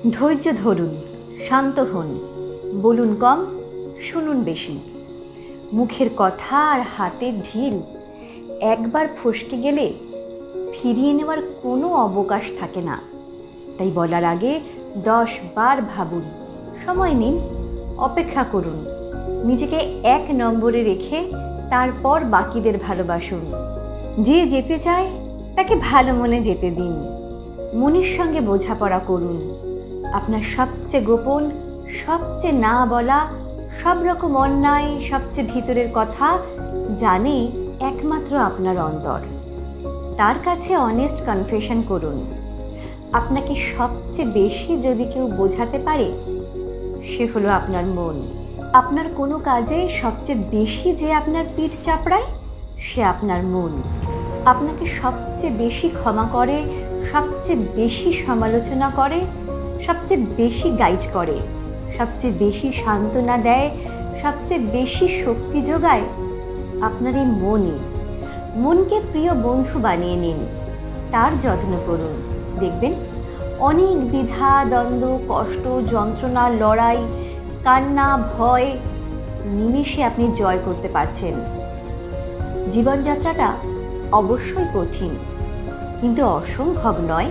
ধৈর্য ধরুন, শান্ত হন, বলুন কম, শুনুন বেশি। মুখের কথা আর হাতের ঢিল একবার ফসকে গেলে ফিরিয়ে নেওয়ার কোনো অবকাশ থাকে না। তাই বলার আগে 10 বার ভাবুন, সময় নিন, অপেক্ষা করুন, নিজেকে 1 নম্বরে রেখে তারপর বাকিদের ভালোবাসুন। যে যেতে চায় তাকে ভালো মনে যেতে দিন, মনের সঙ্গে বোঝাপড়া করুন। আপনার সবচেয়ে গোপন, সবচেয়ে না বলা, সব রকম অন্যায়, সবচেয়ে ভিতরের কথা জানে একমাত্র আপনার অন্তর। তার কাছে অনেস্ট কনফেশন করুন। আপনাকে সবচেয়ে বেশি যদি কেউ বোঝাতে পারে, সে হলো আপনার মন। আপনার কোনো কাজে সবচেয়ে বেশি যে আপনার পিঠ চাপড়ায়, সে আপনার মন। আপনাকে সবচেয়ে বেশি ক্ষমা করে, সবচেয়ে বেশি সমালোচনা করে, সবচেয়ে বেশি গাইড করে, সবচেয়ে বেশি সান্ত্বনা দেয়, সবচেয়ে বেশি শক্তি যোগায় আপনার এই মনই। মনকে প্রিয় বন্ধু বানিয়ে নিন, তার যত্ন করুন। দেখবেন অনেক দ্বিধা, দ্বন্দ্ব, কষ্ট, যন্ত্রণা, লড়াই, কান্না, ভয় নিমেষে আপনি জয় করতে পারছেন। জীবনযাত্রাটা অবশ্যই কঠিন, কিন্তু অসম্ভব নয়।